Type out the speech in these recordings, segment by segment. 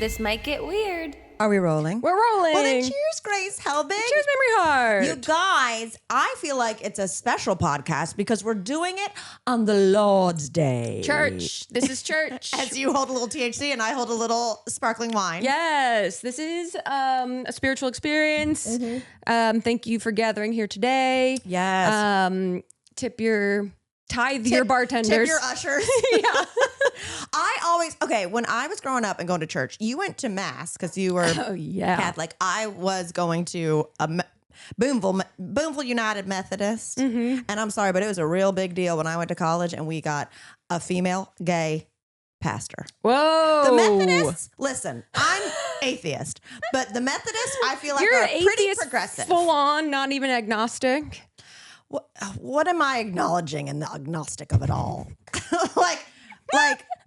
This might get weird. Are we rolling? We're rolling. Well, then cheers, Grace Helbig. Cheers, Mamrie Hart. You guys, I feel like it's a special podcast because we're doing it on the Lord's Day. Church. This is church. As you hold a little THC and I hold a little sparkling wine. Yes, this is a spiritual experience. Mm-hmm. Thank you for gathering here today. Yes. Tithe your bartenders. Tip your ushers. Yeah. When I was growing up and going to church, you went to mass because you were Catholic. I was going to a Boonville United Methodist. Mm-hmm. And I'm sorry, but it was a real big deal when I went to college and we got a female gay pastor. Whoa. The Methodists, listen, I'm atheist, but the Methodists, I feel like are pretty progressive. Full on, not even agnostic. What am I acknowledging in the agnostic of it all? like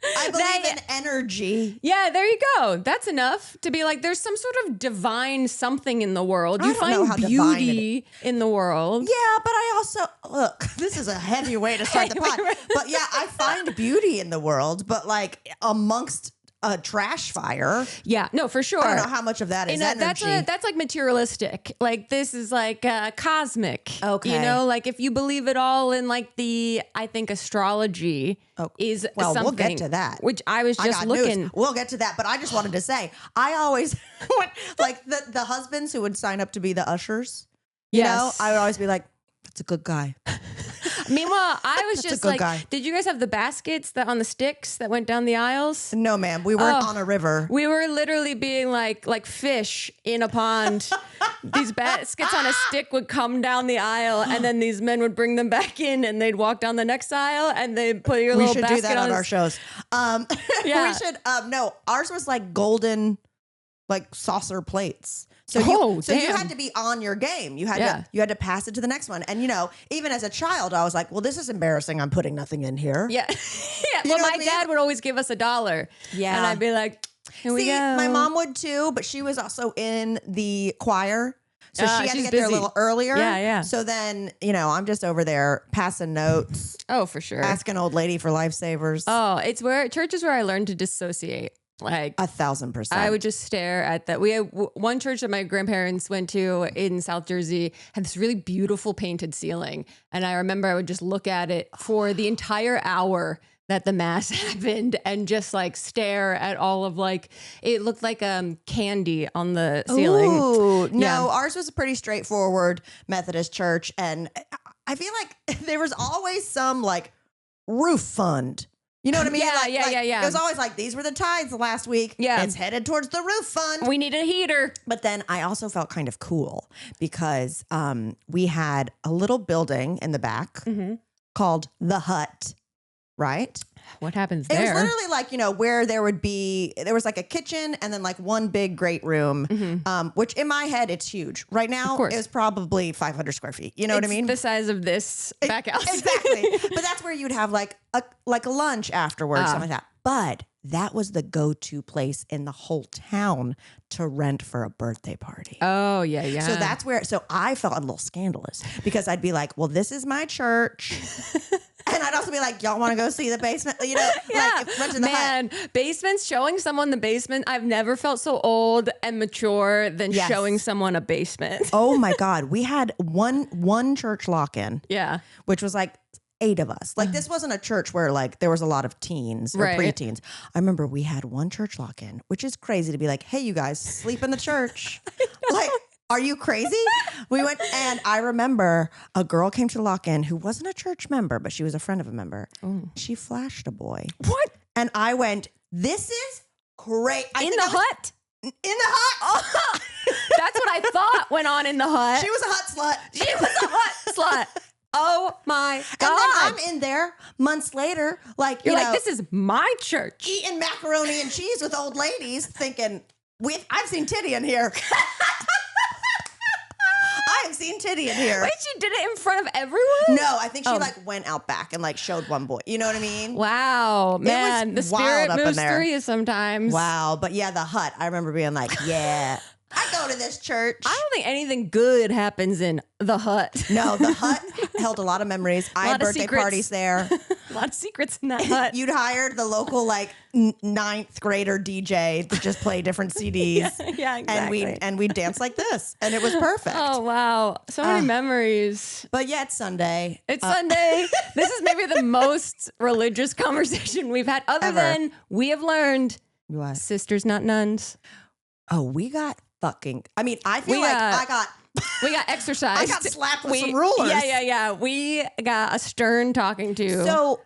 I believe in energy. Yeah, there you go. That's enough to be like, there's some sort of divine something in the world. You find beauty in the world. Yeah, but I also, look, this is a heavy way to start the pod. But yeah, I find beauty in the world, but like amongst a trash fire. Yeah, no, for sure. I don't know how much of that is energy. That's like materialistic. Like this is like cosmic. Okay. You know, like if you believe it all in like I think astrology is something. We'll get to that. Which I was just looking. News. We'll get to that. But I just wanted to say, I always, like the husbands who would sign up to be the ushers, you know, I would always be like, that's a good guy. Meanwhile, I was just like, did you guys have the baskets that on the sticks that went down the aisles? No, ma'am. We weren't on a river. We were literally being like fish in a pond. These baskets on a stick would come down the aisle, and then these men would bring them back in, and they'd walk down the next aisle, and they'd put your little basket on. We should do that on our shows. Yeah. We should. No, ours was like golden, like saucer plates. So you had to be on your game. You had to pass it to the next one. And you know, even as a child, I was like, well, this is embarrassing. I'm putting nothing in here. Yeah. Yeah. Well, my dad would always give us $1. Yeah. And I'd be like, here we go. My mom would too, but she was also in the choir. So she had to get there a little earlier. Yeah, yeah. So then, you know, I'm just over there passing notes. Oh, for sure. Asking old lady for lifesavers. Oh, church is where I learned to dissociate. Like 1,000%. I would just stare at that. We had one church that my grandparents went to in South Jersey had this really beautiful painted ceiling. And I remember I would just look at it for the entire hour that the mass happened and just like stare at all of like, it looked like candy on the ceiling. Ooh, no, ours was a pretty straightforward Methodist church. And I feel like there was always some like roof fund. You know what I mean? Yeah. It was always like, these were the tithes last week. Yeah. It's headed towards the roof fund. We need a heater. But then I also felt kind of cool because we had a little building in the back called the Hut, right? What happens there? It was literally like, you know, where there was like a kitchen and then like one big great room, which in my head, it's huge. Right now, it's probably 500 square feet. You know what I mean? The size of this back house. Exactly. But that's where you'd have like a lunch afterwards, something like that. But that was the go-to place in the whole town to rent for a birthday party. Oh, yeah. So that's where, I felt a little scandalous because I'd be like, well, this is my church. And I'd also be like, y'all want to go see the basement? You know, like renting the Hut. Basements, showing someone the basement. I've never felt so old and mature than showing someone a basement. Oh my God. We had one church lock-in. Yeah. Which was like 8 of us. Like this wasn't a church where like there was a lot of teens or preteens. I remember we had one church lock-in, which is crazy to be like, hey, you guys sleep in the church. Like, are you crazy? We went, and I remember a girl came to the lock-in who wasn't a church member, but she was a friend of a member. Ooh. She flashed a boy. What? And I went, this is great. In the Hut? In the Hut. Oh, that's what I thought went on in the Hut. She was a Hut slut. She was a Hut slut. Oh my God. And then I'm in there months later, like, you're like, this is my church. Eating macaroni and cheese with old ladies thinking, I've seen titty in here. I've seen titty in here. Wait, she did it in front of everyone? No, I think she like went out back and like showed one boy. You know what I mean? Wow, man. The spirit moves through you sometimes. Wow. But yeah, the Hut, I remember being like, yeah, I go to this church. I don't think anything good happens in the Hut. No, the Hut held a lot of memories. I had birthday parties there. lot of secrets in that hut. You'd hire the local like ninth grader DJ to just play different CDs. Yeah, exactly. And we'd dance like this, and it was perfect. Oh wow, so many memories. But yeah, it's Sunday. It's Sunday. This is maybe the most religious conversation we've had, other than we have learned sisters, not nuns. Oh, we got fucking. I mean, I feel we got exercised. I got slapped with some rulers. Yeah. We got a stern talking to. So,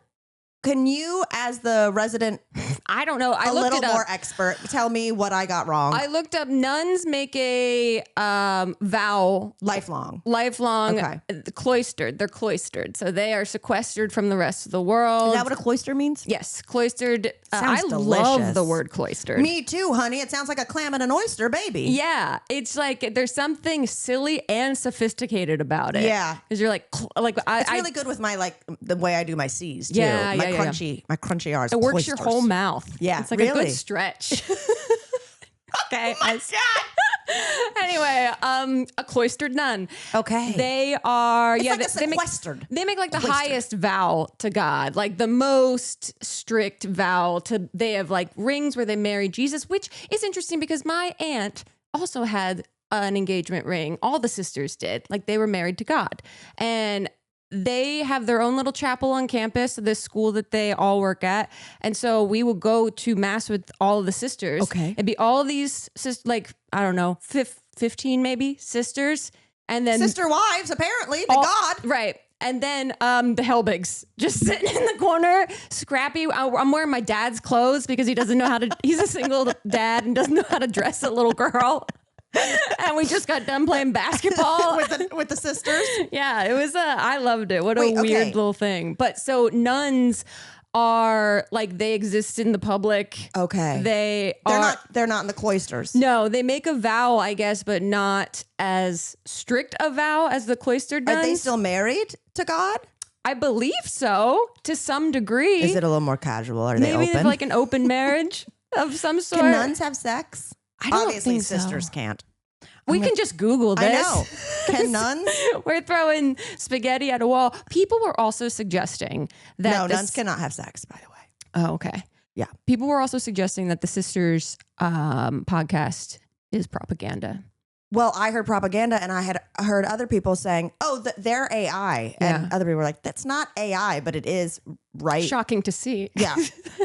can you, as the resident, I don't know, a little more expert, tell me what I got wrong? I looked up. Nuns make a vow, lifelong, okay. Cloistered. They're cloistered, so they are sequestered from the rest of the world. Is that what a cloister means? Yes, cloistered. Sounds delicious. Love the word cloistered. Me too, honey. It sounds like a clam and an oyster, baby. Yeah, it's like there's something silly and sophisticated about it. Yeah, because you're like it's really good with my the way I do my C's too. My crunchy R's. It works your whole mouth. Yeah, it's like a good stretch. Okay. Oh my God. Anyway, a cloistered nun. Okay. They are sequestered. They make like the highest vow to God, like the most strict vow to. They have like rings where they marry Jesus, which is interesting because my aunt also had an engagement ring. All the sisters did. Like they were married to God, and they have their own little chapel on campus, this school that they all work at. And so we will go to mass with all of the sisters. Okay. It'd be all these, like, I don't know, 15 maybe sisters. And then sister wives, apparently, to God. Right. And then the Helbigs just sitting in the corner, scrappy. I'm wearing my dad's clothes because he doesn't know how to, he's a single dad and doesn't know how to dress a little girl. And we just got done playing basketball with the sisters. Yeah, it was I loved it. What a weird little thing. But so nuns are like, they exist in the public. Okay. They're not in the cloisters. No, they make a vow, I guess, but not as strict a vow as the cloistered nuns. Are they still married to God? I believe so, to some degree. Is it a little more casual? Are they open? Maybe like an open marriage of some sort. Can nuns have sex? Obviously, sisters can't. We can just Google this. I know. Can nuns? We're throwing spaghetti at a wall. People were also suggesting that nuns cannot have sex, by the way. Oh, okay. Yeah. People were also suggesting that the sisters podcast is propaganda. Well, I heard propaganda, and I had heard other people saying, "Oh, they're AI," and other people were like, "That's not AI, but it is right." Shocking to see. Yeah,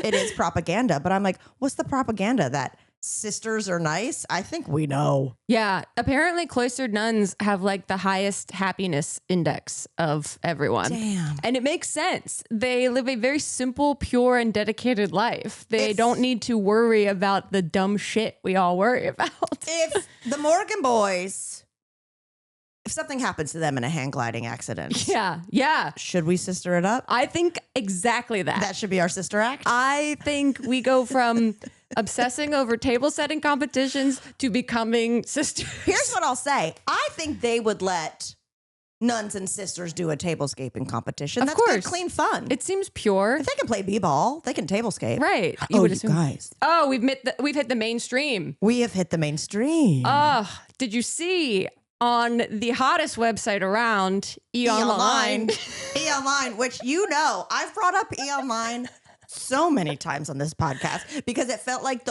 it is propaganda. But I'm like, what's the propaganda that sisters are nice? I think we know. Yeah. Apparently cloistered nuns have like the highest happiness index of everyone. Damn. And it makes sense. They live a very simple, pure, and dedicated life. They don't need to worry about the dumb shit we all worry about. If the Morgan boys, if something happens to them in a hang gliding accident. Yeah. Should we sister it up? I think exactly that. That should be our sister act. I think we go from obsessing over table setting competitions to becoming sisters. Here's what I'll say. I think they would let nuns and sisters do a tablescaping competition. Of That's course. good, clean fun. It seems pure. If they can play b-ball, they can tablescape. Right. You guys. Oh, we've hit the mainstream. We have hit the mainstream. Oh, did you see on the hottest website around, E-Online? E-Online, which I've brought up E-Online so many times on this podcast because it felt like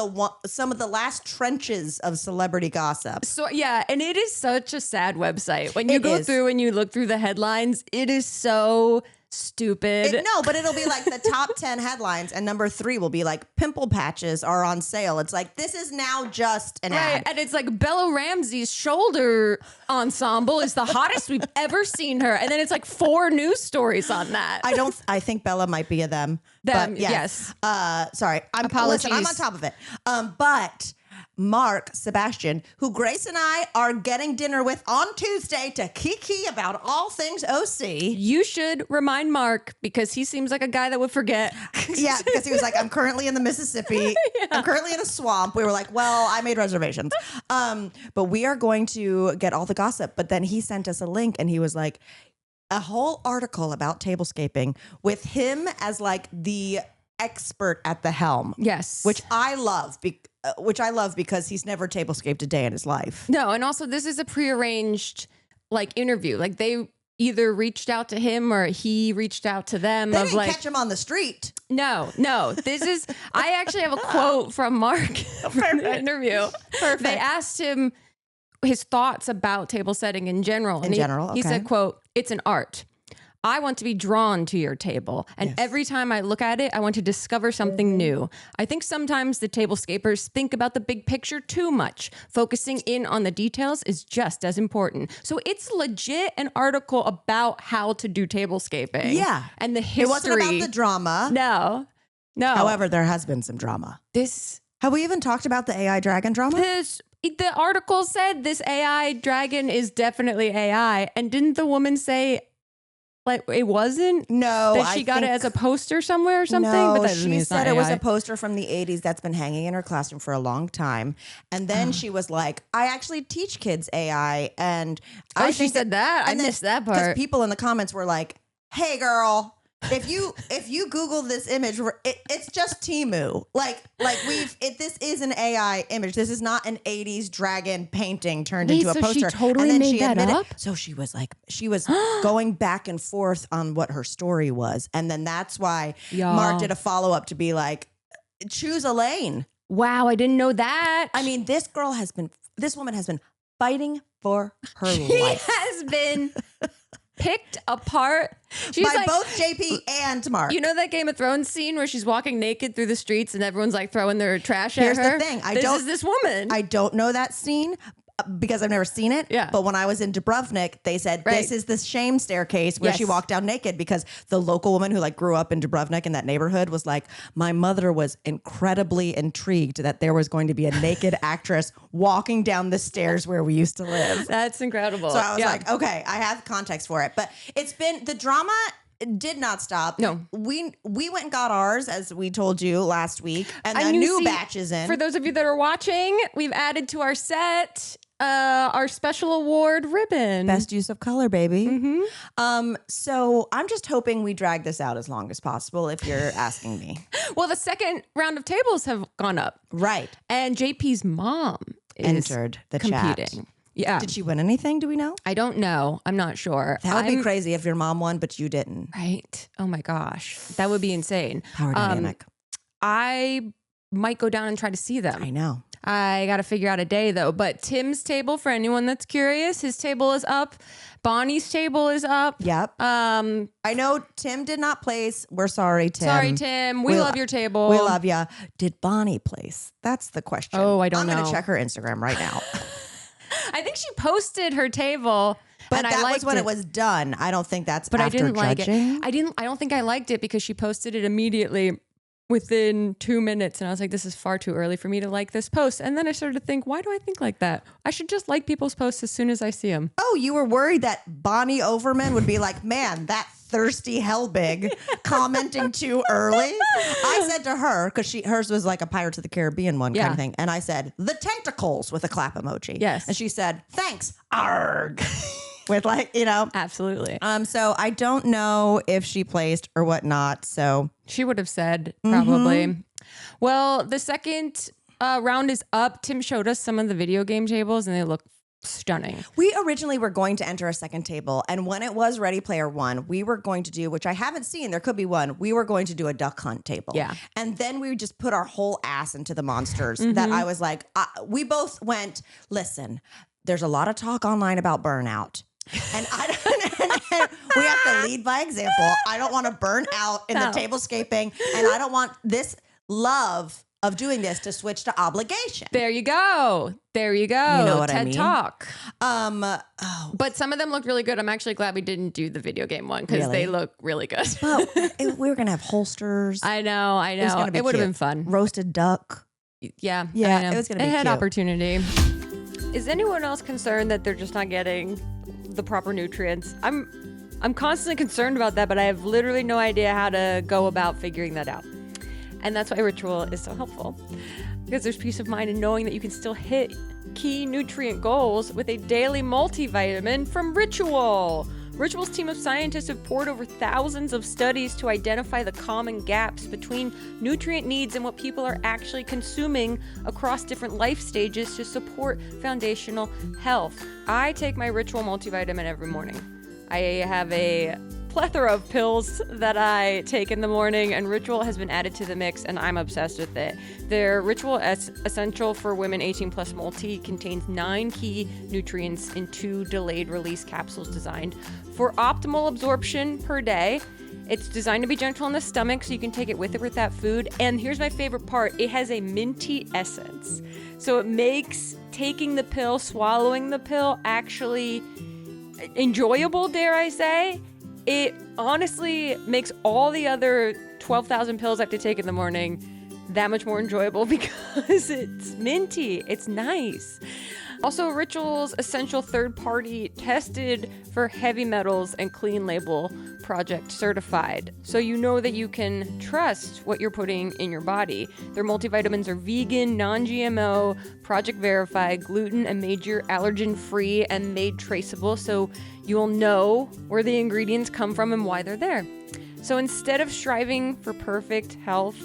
some of the last trenches of celebrity gossip. So yeah, and it is such a sad website. When you go through and you look through the headlines, it is so stupid. But it'll be like the top 10 headlines, and number 3 will be like pimple patches are on sale. It's like, this is now just an ad. And it's like Bella Ramsey's shoulder ensemble is the hottest we've ever seen her. And then it's like 4 news stories on that. I think Bella might be a them. But yes. Sorry. Apologies. Listen, I'm on top of it. But Mark Sebastian, who Grace and I are getting dinner with on Tuesday to kiki about all things OC. You should remind Mark because he seems like a guy that would forget. Yeah, because he was like, I'm currently in the Mississippi. Yeah. I'm currently in a swamp. We were like, well, I made reservations. But we are going to get all the gossip. But then he sent us a link and he was like, a whole article about tablescaping with him as like the expert at the helm. Yes. Which I love because he's never tablescaped a day in his life. No, and also this is a prearranged like interview. Like they either reached out to him or he reached out to them. They of didn't like, catch him on the street. No. This is, I actually have a quote from Mark from the interview. Perfect. They asked him his thoughts about table setting in general. He said, quote, "It's an art. I want to be drawn to your table. And every time I look at it, I want to discover something new. I think sometimes the tablescapers think about the big picture too much. Focusing in on the details is just as important." So it's legit an article about how to do tablescaping. Yeah. And the history. It wasn't about the drama. No. However, there has been some drama. Have we even talked about the AI dragon drama? The article said this AI dragon is definitely AI. And didn't the woman say, like, it wasn't? No. That she got it as a poster somewhere or something? No, But that she said it was a poster from the 80s that's been hanging in her classroom for a long time. And then she was like, I actually teach kids AI. And she said that? I missed that part. Because people in the comments were like, hey, girl, if you Google this image, it's just Temu. This is an AI image. This is not an 80s dragon painting turned into a poster. She totally made that up? So she was going back and forth on what her story was. And then that's why Mark did a follow-up to be like, choose a lane. Wow, I didn't know that. I mean, this woman has been fighting for her life. She has been picked apart. She's by both JP and Mark. You know that Game of Thrones scene where she's walking naked through the streets and everyone's like throwing their trash Here's at her? Here's the thing. This is this woman. I don't know that scene because I've never seen it. Yeah. But when I was in Dubrovnik, they said this is the shame staircase where she walked down naked because the local woman who grew up in Dubrovnik in that neighborhood was like, my mother was incredibly intrigued that there was going to be a naked actress walking down the stairs where we used to live. That's incredible. So I was like, okay, I have context for it. But it's been, the drama did not stop. No. We went and got ours, as we told you last week, and a new batch is in. For those of you that are watching, we've added to our set our special award ribbon. Best use of color, baby. Mm-hmm. So I'm just hoping we drag this out as long as possible, if you're asking me. Well, the second round of tables have gone up. Right. And JP's mom entered the competing. Chat. Yeah. Did she win anything? Do we know? I don't know. I'm not sure. That would be crazy if your mom won, but you didn't. Right. Oh my gosh. That would be insane. Power dynamic. I might go down and try to see them. I know. I got to figure out a day though. But Tim's table, for anyone that's curious, his table is up. Bonnie's table is up. Yep. I know Tim did not place. We're sorry, Tim. Sorry, Tim. We love your table. We love you. Did Bonnie place? That's the question. Oh, I don't know. I'm going to check her Instagram right now. I think she posted her table. But that was when it was done. I don't think that's after I didn't judging. like it. I don't think I liked it because she posted it immediately within 2 minutes. And I was like, this is far too early for me to like this post. And then I started to think, why do I think like that? I should just like people's posts as soon as I see them. Oh, you were worried that Bonnie Overman would be like, man, that thirsty Helbig commenting too early. I said to her, because hers was like a Pirates of the Caribbean one kind of thing. And I said, the tentacles with a clap emoji. Yes. And she said, thanks. Arg. With Absolutely. So I don't know if she placed or whatnot. So she would have said probably. Mm-hmm. Well, the second round is up. Tim showed us some of the video game tables and they look stunning. We originally were going to enter a second table, and when it was Ready Player One, we were going to do, which I haven't seen, there could be one, we were going to do a duck hunt table. Yeah. And then we just put our whole ass into the monsters that I was like, we both went, listen, there's a lot of talk online about burnout. And we have to lead by example. I don't want to burn out in the tablescaping, and I don't want this love of doing this to switch to obligation. There you go. You know what TED I mean? Talk. But some of them look really good. I'm actually glad we didn't do the video game one because they look really good. But we were going to have holsters. I know. It would have been fun. Roasted duck. Yeah. It was going to be It had cute. opportunity. Is anyone else concerned that they're just not getting the proper nutrients? I'm constantly concerned about that, but I have literally no idea how to go about figuring that out. And that's why Ritual is so helpful, because there's peace of mind in knowing that you can still hit key nutrient goals with a daily multivitamin from Ritual. Ritual's team of scientists have poured over thousands of studies to identify the common gaps between nutrient needs and what people are actually consuming across different life stages to support foundational health. I take my Ritual multivitamin every morning. I have a plethora of pills that I take in the morning, and Ritual has been added to the mix, and I'm obsessed with it. Their Ritual Essential for Women 18 Plus Multi contains 9 key nutrients in 2 delayed release capsules designed for optimal absorption per day. It's designed to be gentle on the stomach, so you can take it with or without food. And here's my favorite part. It has a minty essence. So it makes taking the pill, swallowing the pill, actually enjoyable, dare I say. It honestly makes all the other 12,000 pills I have to take in the morning that much more enjoyable because it's minty. It's nice. Also, Ritual's Essential third-party tested for heavy metals and clean label project certified. So you know that you can trust what you're putting in your body. Their multivitamins are vegan, non-GMO, project verified, gluten and major allergen free, and made traceable. So you'll know where the ingredients come from and why they're there. So instead of striving for perfect health,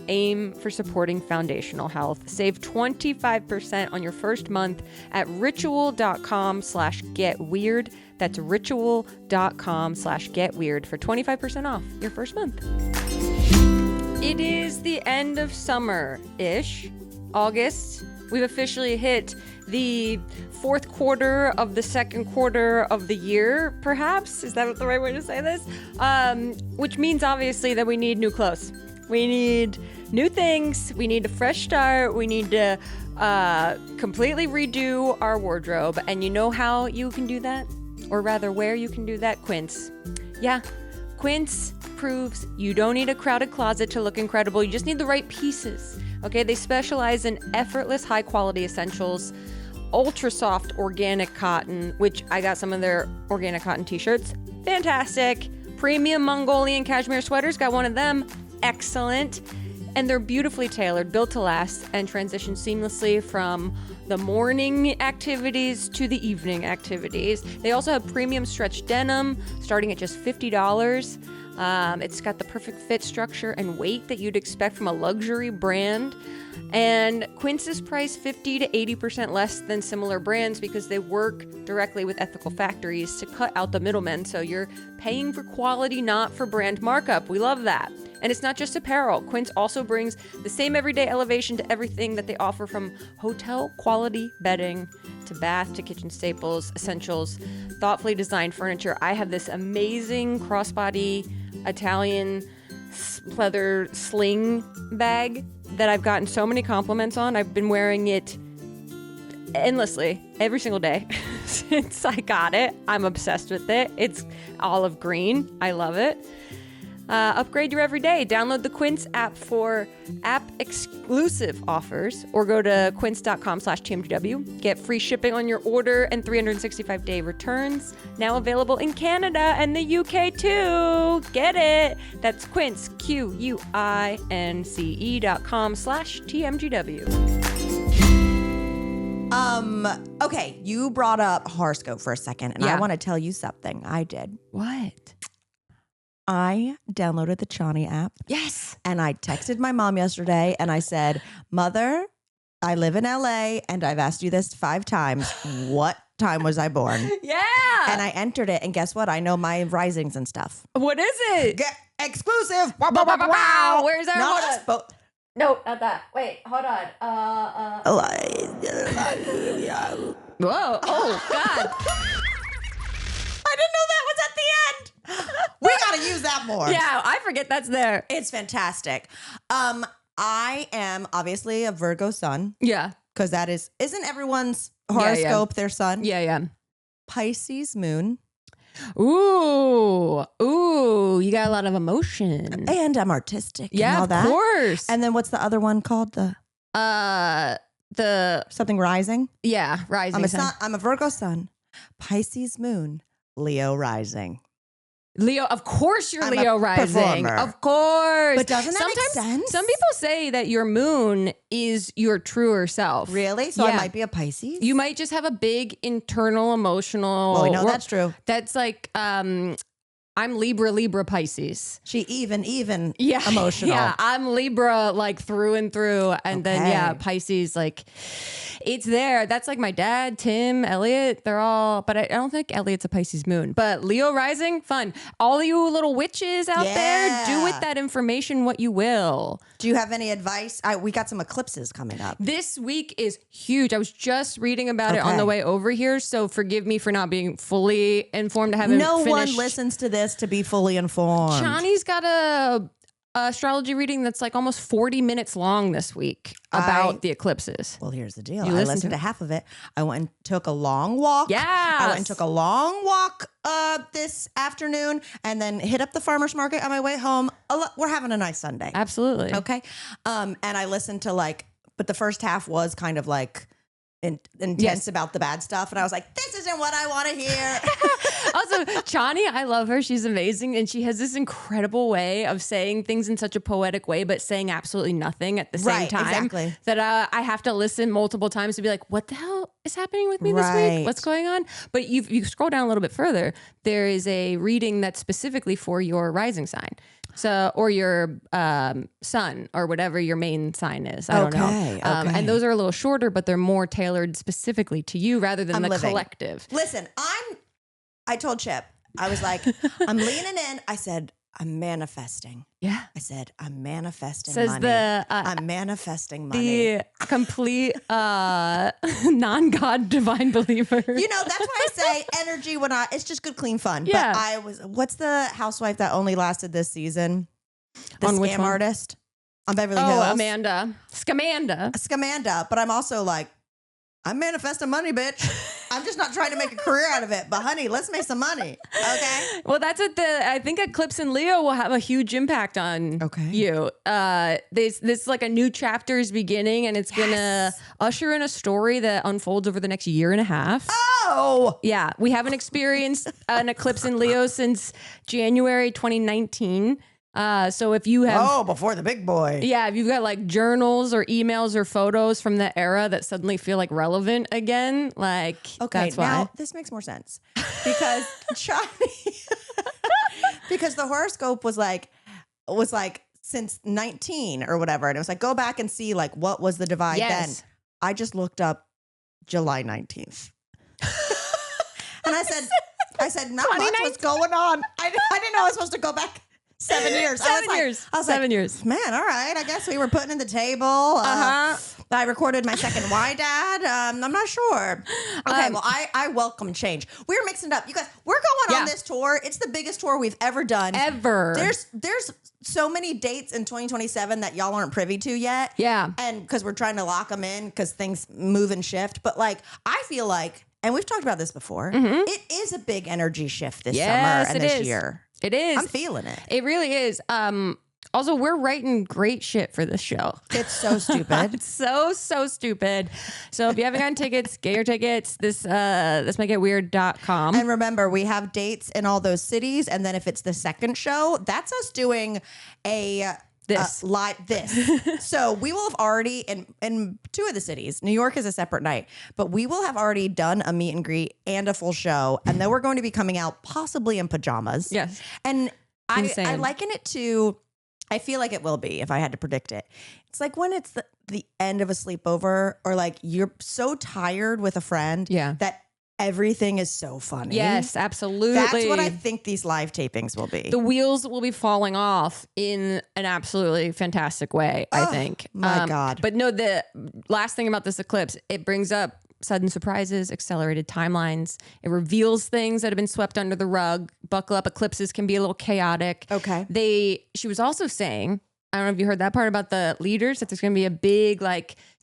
aim for supporting foundational health. Save 25% on your first month at ritual.com/getweird. That's ritual.com/getweird for 25% off your first month. It is the end of summer-ish, August. We've officially hit the fourth quarter of the second quarter of the year, perhaps. Is that the right way to say this? Which means obviously that we need new clothes. We need new things. We need a fresh start. We need to completely redo our wardrobe. And you know how you can do that? Or rather, where you can do that? Quince. Yeah, Quince proves you don't need a crowded closet to look incredible. You just need the right pieces. Okay, they specialize in effortless, high-quality essentials, ultra-soft organic cotton, which I got some of their organic cotton t-shirts. Fantastic. Premium Mongolian cashmere sweaters. Got one of them. Excellent. And they're beautifully tailored, built to last, and transition seamlessly from the morning activities to the evening activities. They also have premium stretch denim starting at just $50. It's got the perfect fit, structure, and weight that you'd expect from a luxury brand. And Quince is priced 50 to 80% less than similar brands because they work directly with ethical factories to cut out the middlemen. So you're paying for quality, not for brand markup. We love that. And it's not just apparel. Quince also brings the same everyday elevation to everything that they offer, from hotel quality bedding to bath to kitchen staples, essentials, thoughtfully designed furniture. I have this amazing crossbody Italian leather sling bag that I've gotten so many compliments on. I've been wearing it endlessly every single day since I got it. I'm obsessed with it. It's olive green. I love it. Upgrade your everyday. Download the Quince app for app-exclusive offers or go to quince.com/TMGW. Get free shipping on your order and 365-day returns. Now available in Canada and the UK too. Get it? That's Quince, QUINCE.com/TMGW. Okay, you brought up horoscope for a second, and I want to tell you something I did. What? I downloaded the Chani app. Yes. And I texted my mom yesterday and I said, Mother, I live in LA and I've asked you this 5 times. What time was I born? Yeah. And I entered it, and guess what? I know my risings and stuff. What is it? Get exclusive. Wow. Where's our No, not that. Wait, hold on. Whoa. Oh, God. I didn't know that was at the end. We got to use that more. Yeah, I forget that's there. It's fantastic. I am obviously a Virgo sun. Yeah. Because that isn't everyone's horoscope their sun? Yeah. Pisces moon. Ooh, you got a lot of emotion. And I'm artistic. Yeah, and all that. Of course. And then what's the other one called? The something rising? Yeah, rising. I'm a Virgo sun. Pisces moon. Leo rising. Leo, of course you're Leo rising. Performer. Of course. But doesn't that make sense? Some people say that your moon is your truer self. Really? So I might be a Pisces? You might just have a big internal emotional. Well, we know that's true. That's like I'm Libra, Pisces. She even emotional. Yeah, I'm Libra like through and through. And then Pisces, like it's there. That's like my dad, Tim, Elliot. They're all, but I don't think Elliot's a Pisces moon. But Leo rising, fun. All you little witches out there, do with that information what you will. Do you have any advice? We got some eclipses coming up. This week is huge. I was just reading about it on the way over here. So forgive me for not being fully informed. I haven't No finished. one listens to this to be fully informed. Johnny's got a astrology reading that's like almost 40 minutes long this week about the eclipses. Well, here's the deal. I listened to half of it. I went and took a long walk. Yeah. I went and took a long walk this afternoon and then hit up the farmer's market on my way home. We're having a nice Sunday. Absolutely. Okay. And I listened to but the first half was kind of like intense about the bad stuff. And I was like, this isn't what I want to hear. Also, Chani, I love her. She's amazing. And she has this incredible way of saying things in such a poetic way, but saying absolutely nothing at the same time. Exactly. That I have to listen multiple times to be like, what the hell is happening with me this week? What's going on? But you scroll down a little bit further. There is a reading that's specifically for your rising sign. So, or your sun or whatever your main sign is. I don't know. And those are a little shorter, but they're more tailored specifically to you rather than collective. Listen, I told Chip, I was like, I'm leaning in. I said, I'm manifesting. Yeah. I said, I'm manifesting Says money. I'm manifesting money. The complete non-God divine believer. You know, that's why I say energy it's just good, clean fun. Yeah. But what's the housewife that only lasted this season? The On which scam one? artist on Beverly Hills. Oh, Amanda. Scamanda. But I'm also like, I'm manifesting money, bitch. I'm just not trying to make a career out of it. But honey, let's make some money. Okay. Well, that's what I think Eclipse in Leo will have a huge impact on you. This like a new chapter is beginning and it's going to usher in a story that unfolds over the next year and a half. Oh, yeah. We haven't experienced an eclipse in Leo since January 2019. So if you have before the big boy. Yeah, if you've got like journals or emails or photos from the era that suddenly feel like relevant again, that's why. Now this makes more sense. Because because the horoscope was like since 19 or whatever. And it was like, go back and see like what was the divide then. I just looked up July 19th. And I said, not much was going on. I didn't know I was supposed to go back 7 years. 7 years. Man, all right. I guess we were putting in the table. I recorded my second Y Dad. I'm not sure. Okay, well, I welcome change. We're mixing it up. You guys, we're going on this tour. It's the biggest tour we've ever done. Ever. There's so many dates in 2027 that y'all aren't privy to yet. Yeah. And because we're trying to lock them in because things move and shift. But I feel like, and we've talked about this before, it is a big energy shift this summer and this year. It is. I'm feeling it. It really is. Also, we're writing great shit for this show. It's so stupid. It's so stupid. So if you haven't gotten tickets, get your tickets. This might-get-weird.com. And remember, we have dates in all those cities. And then if it's the second show, that's us doing live this. So we will have already in two of the cities. New York is a separate night, but we will have already done a meet and greet and a full show, and then we're going to be coming out possibly in pajamas. Yes, and I liken it to. I feel like it will be if I had to predict it. It's like when it's the end of a sleepover, or like you're so tired with a friend that everything is so funny. Yes, absolutely. That's what I think these live tapings will be. The wheels will be falling off in an absolutely fantastic way, I think. My God. But no, the last thing about this eclipse, it brings up sudden surprises, accelerated timelines. It reveals things that have been swept under the rug. Buckle up, eclipses can be a little chaotic. Okay. She was also saying, I don't know if you heard that part about the leaders, that there's going to be a big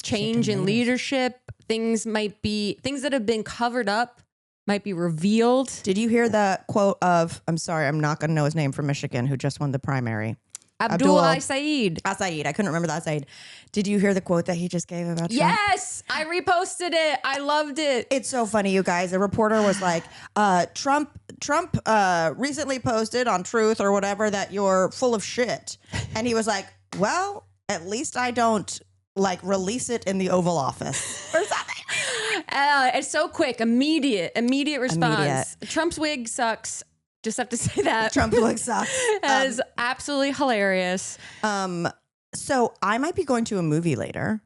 change in leadership. Things that have been covered up might be revealed. Did you hear the quote of, I'm sorry, I'm not going to know his name, from Michigan, who just won the primary? Abdul Saeed. I couldn't remember that Saeed. Did you hear the quote that he just gave about Trump? Yes, I reposted it. I loved it. It's so funny, you guys. A reporter was like, Trump recently posted on Truth or whatever that you're full of shit. And he was like, well, at least I don't release it in the Oval Office or something. It's so quick, immediate response. Trump's wig sucks. Just have to say that. Trump look sucks. That is absolutely hilarious. So I might be going to a movie later.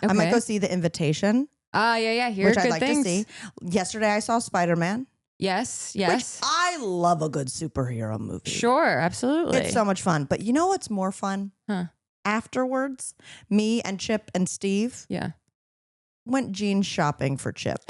Okay. I might go see The Invitation. Yeah. Here's which good I'd like things. to see. Yesterday I saw Spider-Man. Yes. Which I love a good superhero movie. Sure, absolutely. It's so much fun. But you know what's more fun? Huh. Afterwards, me and Chip and Steve went jeans shopping for Chip.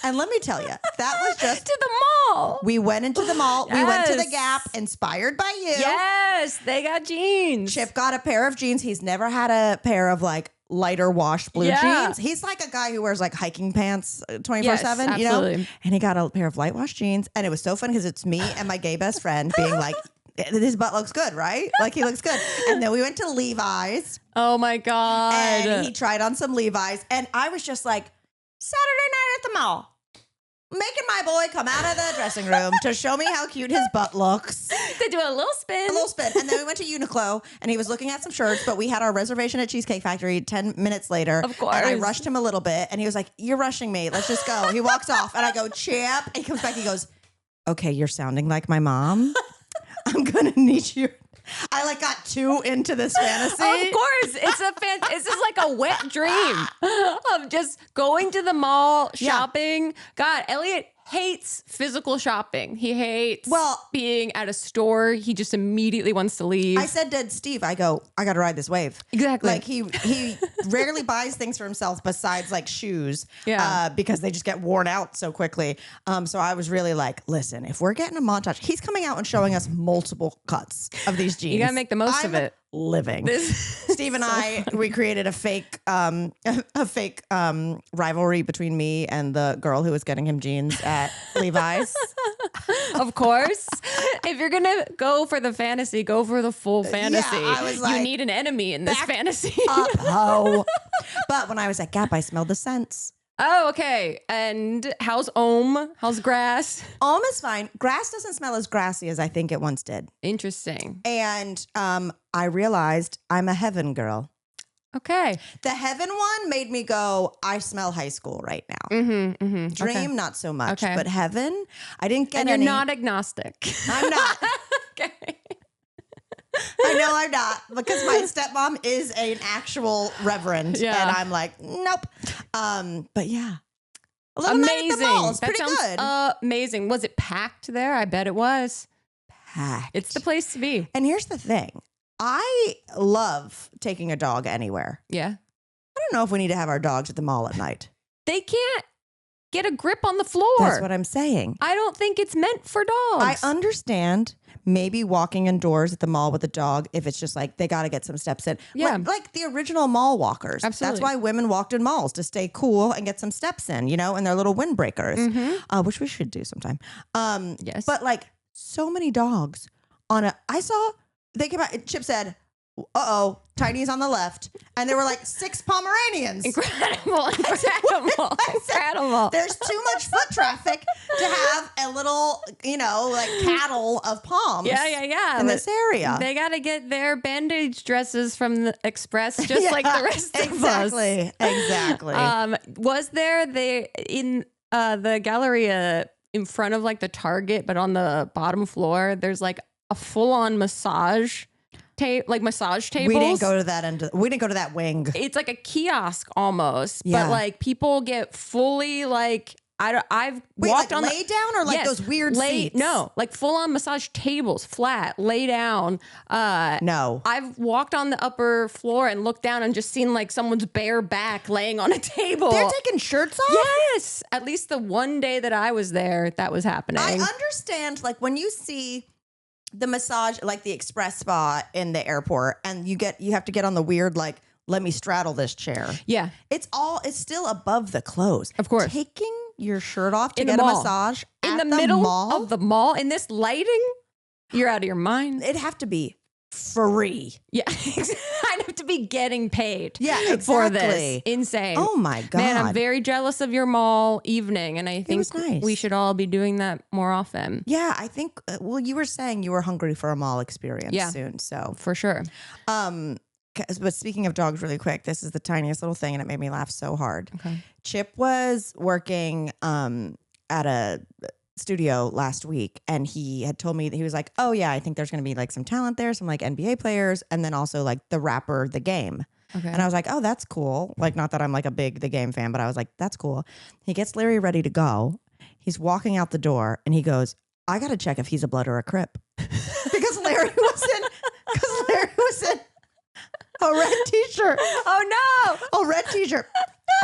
And let me tell you, that was just to the mall. We went into the mall. Yes. We went to the Gap, inspired by you. Yes, they got jeans. Chip got a pair of jeans. He's never had a pair of like lighter washed blue jeans. He's like a guy who wears like hiking pants 24/7, you know? And he got a pair of light washed jeans. And it was so fun because it's me and my gay best friend being like, his butt looks good, right? Like he looks good. And then we went to Levi's. Oh my God. And he tried on some Levi's. And I was just like, Saturday night at the mall. Making my boy come out of the dressing room to show me how cute his butt looks. To do a little spin. A little spin. And then we went to Uniqlo and he was looking at some shirts, but we had our reservation at Cheesecake Factory 10 minutes later. Of course. And I rushed him a little bit and he was like, you're rushing me. Let's just go. He walks off and I go, Chip. And he comes back. He goes, okay, you're sounding like my mom. I'm going to need you. I like got too into this fantasy. Of course. It's just like a wet dream of just going to the mall, shopping. Yeah. God, Elliot hates physical shopping. He hates being at a store. He just immediately wants to leave. I said to Steve, I got to ride this wave. Exactly. Like he rarely buys things for himself besides like shoes because they just get worn out so quickly. So I was really like, listen, if we're getting a montage, he's coming out and showing us multiple cuts of these jeans. You got to make the most of it. Living. Steve and we created a fake rivalry between me and the girl who was getting him jeans at Levi's. Of course. If you're going to go for the fantasy, go for the full fantasy. Yeah, I was like, you need an enemy in this fantasy. But when I was at Gap, I smelled the scents. Oh, okay. And how's Ohm? How's grass? Ohm is fine. Grass doesn't smell as grassy as I think it once did. Interesting. And I realized I'm a heaven girl. Okay. The heaven one made me go, I smell high school right now. Dream, not so much. Okay. But heaven, I didn't get any. And you're not agnostic. I'm not. Okay. I know I'm not because my stepmom is an actual reverend and I'm like, nope. But yeah. A little night at the mall. It's pretty good. Amazing. Was it packed there? I bet it was. Packed. It's the place to be. And here's the thing. I love taking a dog anywhere. Yeah. I don't know if we need to have our dogs at the mall at night. They can't get a grip on the floor. That's what I'm saying. I don't think it's meant for dogs. I understand maybe walking indoors at the mall with a dog if it's just like they got to get some steps in. Yeah. Like the original mall walkers. Absolutely. That's why women walked in malls, to stay cool and get some steps in, you know, and their little windbreakers, which we should do sometime. Yes. But like so many dogs they came out, Chip said, Tiny's on the left. And there were like 6 Pomeranians. Incredible. There's too much foot traffic to have a little, you know, like cattle of Poms. Yeah. In this area. They got to get their bandage dresses from the Express just like the rest of us. Exactly. Was there in the Galleria in front of like the Target, but on the bottom floor, there's like a full-on massage massage tables. We didn't go to that end. We didn't go to that wing. It's like a kiosk almost, but like people get fully like I've walked like on lay down or like those weird seats. No, like full on massage tables, flat, lay down. No, I've walked on the upper floor and looked down and just seen like someone's bare back laying on a table. They're taking shirts off. Yes, at least the one day that I was there, that was happening. I understand, like when you see the massage, like the express spa in the airport, and you have to get on the weird, like, let me straddle this chair. Yeah. It's still above the clothes. Of course. Taking your shirt off to get a massage in the middle of the mall in this lighting, you're out of your mind. It'd have to be free. Yeah. I'd have to be getting paid for this. Insane. Oh my God. Man, I'm very jealous of your mall evening, and I think we should all be doing that more often. Yeah, I think, you were saying you were hungry for a mall experience soon, so. For sure. But speaking of dogs really quick, this is the tiniest little thing and it made me laugh so hard. Okay. Chip was working at a studio last week, and he had told me that he was like, oh yeah, I think there's going to be like some talent there, some like NBA players, and then also like the rapper The Game. Okay. And I was like, oh, that's cool. Like, not that I'm like a big The Game fan, but I was like, that's cool. He gets Larry ready to go. He's walking out the door and he goes, I got to check if he's a Blood or a Crip. because Larry was in a red t-shirt. Oh no. A red t-shirt.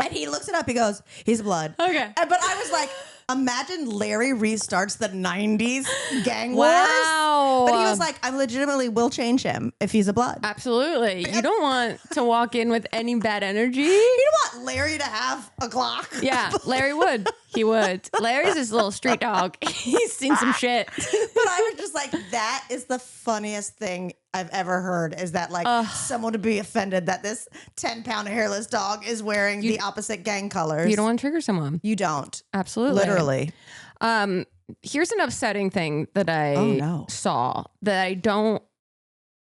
And he looks it up. He goes, he's a Blood. Okay. But I was like, imagine Larry restarts the 90s gang Wow. wars. But he was like, I legitimately will change him if he's a Blood. Absolutely. You don't want to walk in with any bad energy. You don't want Larry to have a Glock. Yeah, Larry would. He would. Larry's his little street dog. He's seen some shit. But I was just like, that is the funniest thing I've ever heard, is that like someone would be offended that this 10-pound hairless dog is wearing the opposite gang colors. You don't want to trigger someone. You don't. Absolutely. Literally. Here's an upsetting thing that I saw that I don't.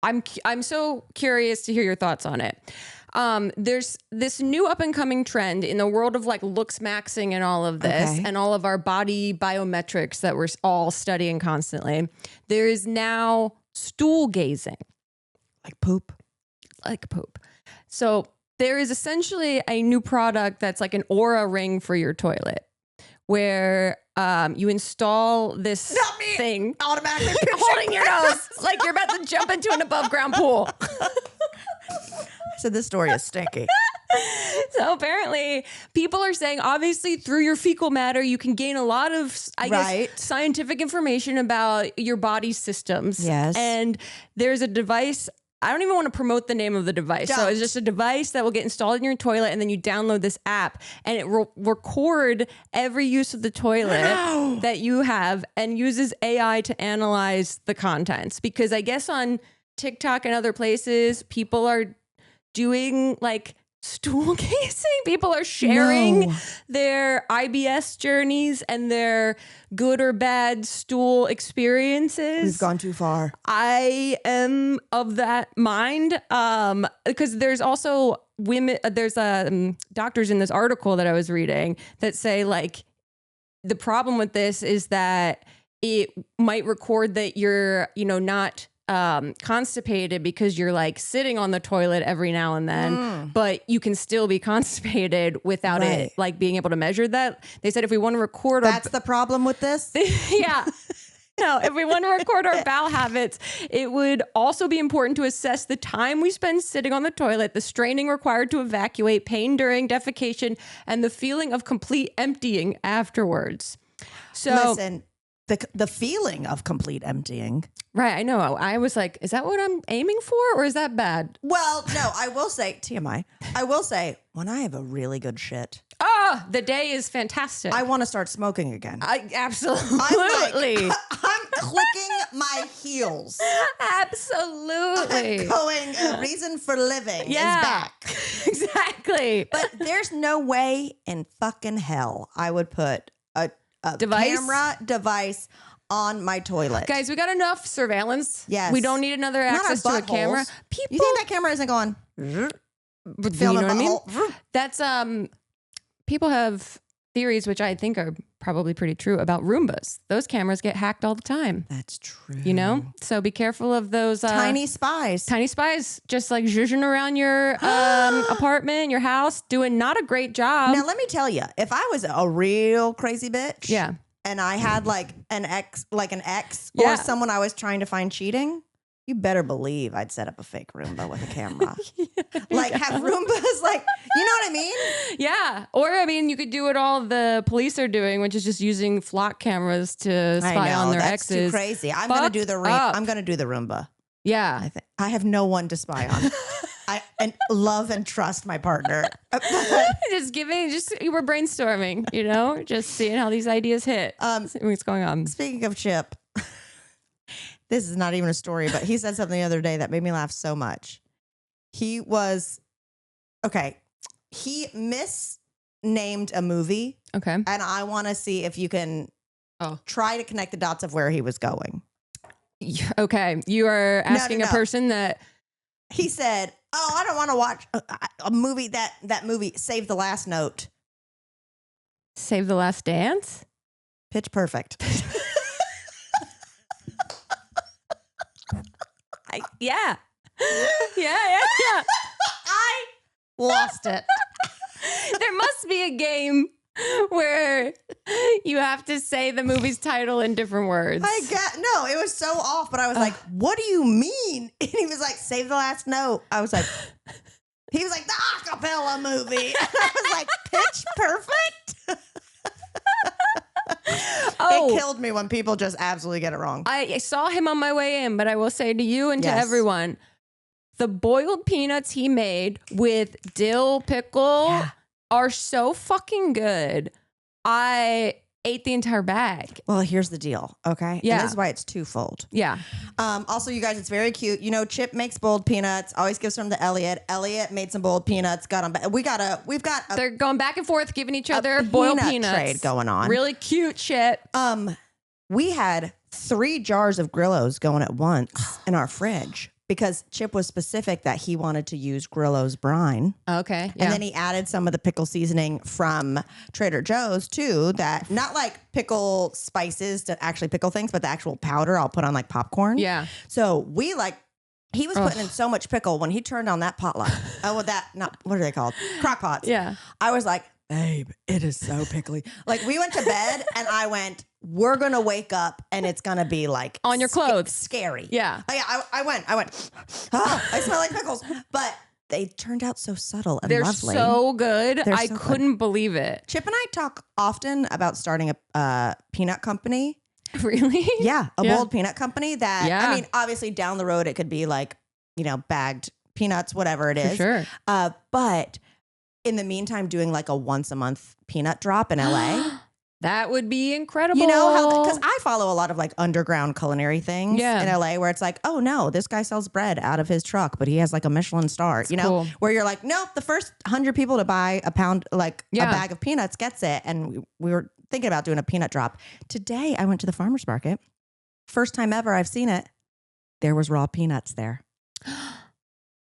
I'm so curious to hear your thoughts on it. There's this new up and coming trend in the world of like looks maxing and all of this and all of our body biometrics that we're all studying constantly. There is now stool gazing. Like poop. Like poop. So there is essentially a new product that's like an Aura ring for your toilet, where you install this thing. Automatically holding your nose like you're about to jump into an above ground pool. So this story is stinky. So apparently people are saying, obviously through your fecal matter, you can gain a lot of, I guess, scientific information about your body systems. Yes. And there's a device. I don't even want to promote the name of the device. So it's just a device that will get installed in your toilet, and then you download this app and it will record every use of the toilet that you have and uses AI to analyze the contents. Because I guess on TikTok and other places, people are doing like stool gazing. People are sharing their IBS journees and their good or bad stool experiences. We've gone too far. I am of that mind, because there's also women, there's doctors in this article that I was reading that say like the problem with this is that it might record that you're, not constipated because you're like sitting on the toilet every now and then, but you can still be constipated without it like being able to measure that. They said if we want to record that's the problem with this. Yeah. No, if we want to record our bowel habits, it would also be important to assess the time we spend sitting on the toilet, the straining required to evacuate, pain during defecation, and the feeling of complete emptying afterwards. So listen, the feeling of complete emptying. Right, I know. I was like, is that what I'm aiming for, or is that bad? Well, no, I will say, TMI, I will say, when I have a really good shit. Oh, the day is fantastic. I want to start smoking again. Absolutely. I'm clicking my heels. Absolutely. I'm going, a reason for living is back. Exactly. But there's no way in fucking hell I would put a camera device on my toilet. Guys, we got enough surveillance. Yes. We don't need another access to a camera. People, you think that camera isn't going? You know what I mean? That's people have theories, which I think are probably pretty true, about Roombas. Those cameras get hacked all the time. That's true. So be careful of those tiny spies. Tiny spies, just like zhuzhing around your apartment, your house, doing not a great job. Now, let me tell you, if I was a real crazy bitch, and I had like an ex or someone I was trying to find cheating, you better believe I'd set up a fake Roomba with a camera. Like have Roombas, like, you know what I mean? Yeah. Or I mean, you could do what all the police are doing, which is just using flock cameras to spy on their that's exes. Too crazy. I'm gonna do the Roomba. Yeah. I have no one to spy on. I love and trust my partner. Just we're brainstorming, just seeing how these ideas hit. Seeing what's going on. Speaking of Chip, this is not even a story, but he said something the other day that made me laugh so much. He misnamed a movie. Okay. And I want to see if you can try to connect the dots of where he was going. Okay. You are asking a person that... He said, I don't want to watch a movie, that movie, Save the Last Note. Save the Last Dance? Pitch Perfect. Yeah. I lost it. There must be a game where you have to say the movie's title in different words. No, it was so off, but I was like, what do you mean? And he was like, save the last note. I was like, he was like, the acapella movie. And I was like, Pitch Perfect? It killed me when people just absolutely get it wrong. I saw him on my way in, but I will say to you and to everyone, the boiled peanuts he made with dill pickle are so fucking good. I ate the entire bag. Well, here's the deal, okay? Yeah. And this is why it's twofold. Yeah. Also, you guys, it's very cute. You know, Chip makes boiled peanuts. Always gives them to Elliot. Elliot made some boiled peanuts. Got them. We've got a. They're going back and forth, giving each other boiled peanuts. Trade going on. Really cute shit. We had 3 jars of Grillos going at once in our fridge. Because Chip was specific that he wanted to use Grillo's brine. Okay. Yeah. And then he added some of the pickle seasoning from Trader Joe's too, that not like pickle spices to actually pickle things, but the actual powder I'll put on like popcorn. Yeah. So he was putting in so much pickle when he turned on that potluck. What are they called? Crock pots. Yeah. I was like, babe, it is so pickly. Like we went to bed and I went, we're going to wake up and it's going to be like on your clothes. Scary. Yeah. I went, I smell like pickles, but they turned out so subtle and They're lovely. So good. They're I so couldn't believe it. Chip and I talk often about starting a peanut company. Really? Yeah. A boiled peanut company that, Yeah. I mean, obviously down the road, it could be like, bagged peanuts, whatever it is. For sure. But in the meantime, doing like a once a month peanut drop in LA. That would be incredible. You know how, because I follow a lot of like underground culinary things in LA where it's like, oh no, this guy sells bread out of his truck, but he has like a Michelin star, cool. Where you're like, nope, the first 100 people to buy a bag of peanuts gets it. And we were thinking about doing a peanut drop. Today I went to the farmer's market. First time ever I've seen it. There was raw peanuts there.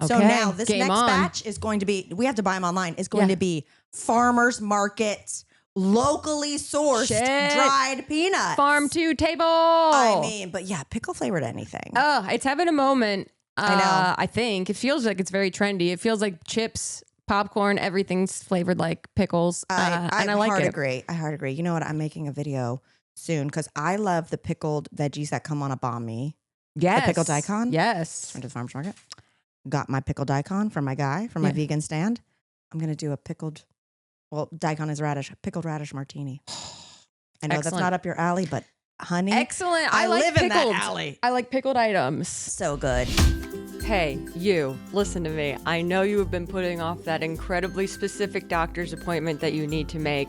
So now this next batch is going to be, we have to buy them online, is going to be farmer's market, locally sourced dried peanuts. Farm to table. I mean, but yeah, pickle flavored anything. Oh, it's having a moment. I know. I think it feels like it's very trendy. It feels like chips, popcorn, everything's flavored like pickles. And I like it. I hard agree. You know what? I'm making a video soon because I love the pickled veggies that come on a banh mi. Yes. The pickled daikon. Yes. Went to the farmer's market. Got my pickled daikon from my guy, from my vegan stand. I'm going to do a daikon is pickled radish martini. I know that's not up your alley, but honey. Excellent. I like live pickled. in that alley. I like pickled items. So good. Hey, you, listen to me. I know you have been putting off that incredibly specific doctor's appointment that you need to make,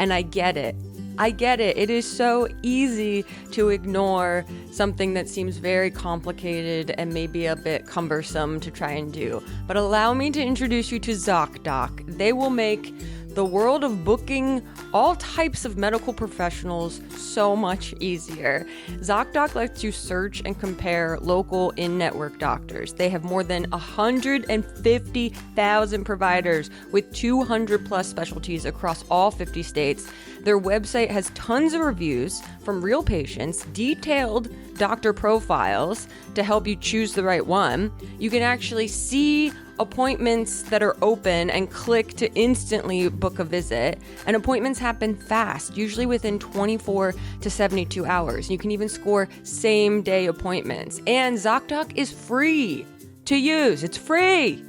and I get it. It is so easy to ignore something that seems very complicated and maybe a bit cumbersome to try and do. But allow me to introduce you to ZocDoc. They will make the world of booking all types of medical professionals so much easier. ZocDoc lets you search and compare local in-network doctors. They have more than 150,000 providers with 200 plus specialties across all 50 states. Their website has tons of reviews from real patients, detailed doctor profiles to help you choose the right one. You can actually see appointments that are open and click to instantly book a visit. And appointments happen fast, usually within 24 to 72 hours. You can even score same-day appointments. And ZocDoc is free to use. It's free.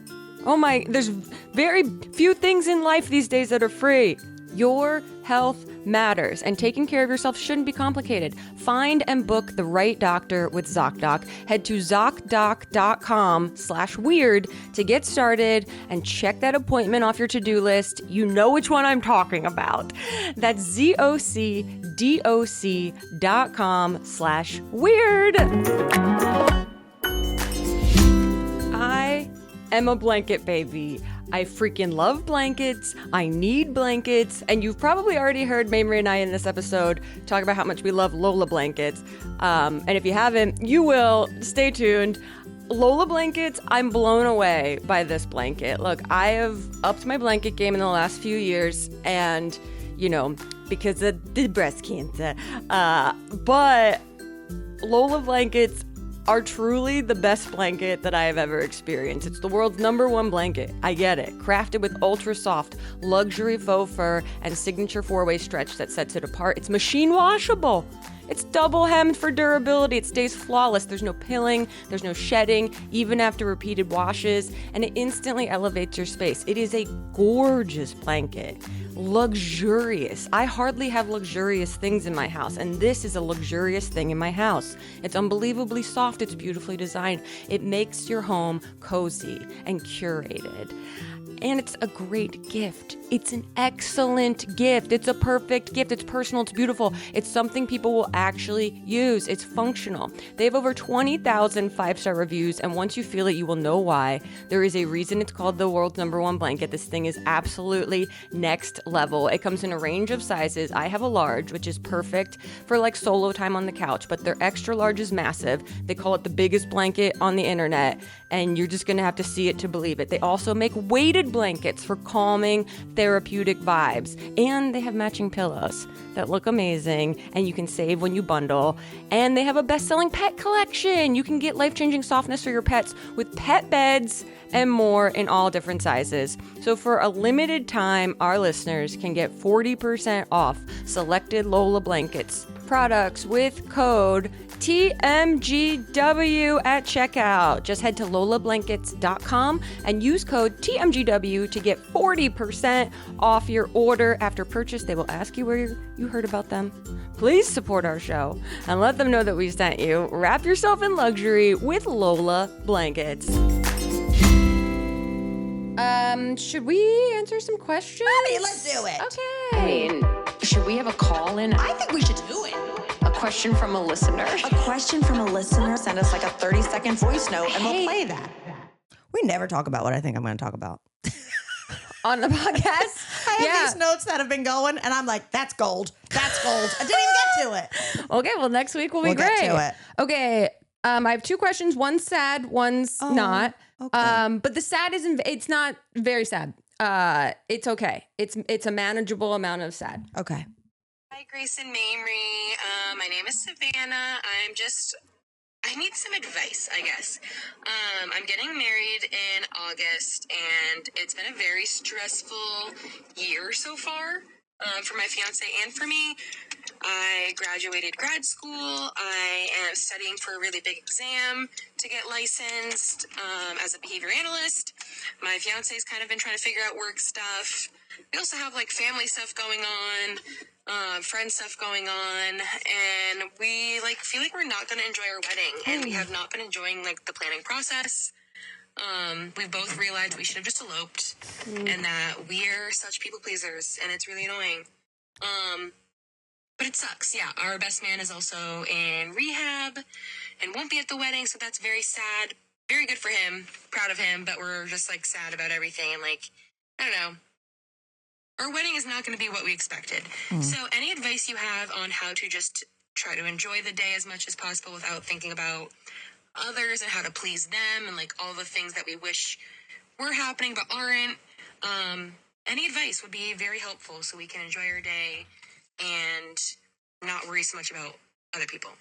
Oh my, there's very few things in life these days that are free. Your health matters, and taking care of yourself shouldn't be complicated. Find and book the right doctor with ZocDoc. Head to ZocDoc.com/weird to get started and check that appointment off your to-do list. You know which one I'm talking about. That's ZocDoc.com/weird. I am a blanket baby. I freaking love blankets. I need blankets. And you've probably already heard Mamrie and I in this episode talk about how much we love Lola blankets. And if you haven't, you will. Stay tuned. Lola blankets, I'm blown away by this blanket. Look, I have upped my blanket game in the last few years, and because of the breast cancer. But Lola blankets are truly the best blanket that I have ever experienced. It's the world's #1 blanket. I get it. Crafted with ultra soft, luxury faux fur and signature 4-way stretch that sets it apart. It's machine washable. It's double hemmed for durability. It stays flawless. There's no pilling. There's no shedding, even after repeated washes. And it instantly elevates your space. It is a gorgeous blanket. Luxurious. I hardly have luxurious things in my house, and this is a luxurious thing in my house. It's unbelievably soft. It's beautifully designed. It makes your home cozy and curated. And it's a great gift. It's an excellent gift. It's a perfect gift. It's personal. It's beautiful. It's something people will actually use. It's functional. They have over 20,000 5-star reviews, and once you feel it, you will know why. There is a reason it's called the world's #1 blanket. This thing is absolutely next level. It comes in a range of sizes. I have a large, which is perfect for like solo time on the couch, but their extra large is massive. They call it the biggest blanket on the internet, and you're just gonna have to see it to believe it. They also make weighted blankets for calming, therapeutic vibes. And they have matching pillows that look amazing, and you can save when you bundle. And they have a best-selling pet collection. You can get life-changing softness for your pets with pet beds and more in all different sizes. So for a limited time, our listeners can get 40% off selected Lola Blankets products with code TMGW at checkout. Just head to lolablankets.com and use code TMGW to get 40% off your order. After purchase, they will ask you where you heard about them. Please support our show and let them know that we sent you. Wrap yourself in luxury with Lola Blankets. Should we answer some questions? Mommy, let's do it. Okay. Should we have a call in? I think we should do it. A question from a listener? A question from a listener. Send us like a 30-second voice note and we'll play that. We never talk about what I think I'm going to talk about. On the podcast? I have these notes that have been going, and I'm like, that's gold. That's gold. I didn't even get to it. Okay, well, next week will be great. Get to it. Okay, I have 2 questions. One's sad, one's not. Okay. But the sad it's not very sad. It's okay. It's a manageable amount of sad. Okay. Hi, Grace and Mamrie. My name is Savannah. I need some advice, I guess. I'm getting married in August, and it's been a very stressful year so far for my fiance and for me. I graduated grad school. I am studying for a really big exam to get licensed as a behavior analyst. My fiance's kind of been trying to figure out work stuff. We also have like family stuff going on, friend stuff going on, and we feel like we're not going to enjoy our wedding, and we have not been enjoying like the planning process. We've both realized we should have just eloped, and that we're such people pleasers, and it's really annoying. But it sucks. Yeah, our best man is also in rehab and won't be at the wedding, so that's very sad. Very good for him, proud of him, but we're just like sad about everything, and like, I don't know. Our wedding is not going to be what we expected. So any advice you have on how to just try to enjoy the day as much as possible without thinking about others and how to please them and like all the things that we wish were happening but aren't. Any advice would be very helpful so we can enjoy our day and not worry so much about other people.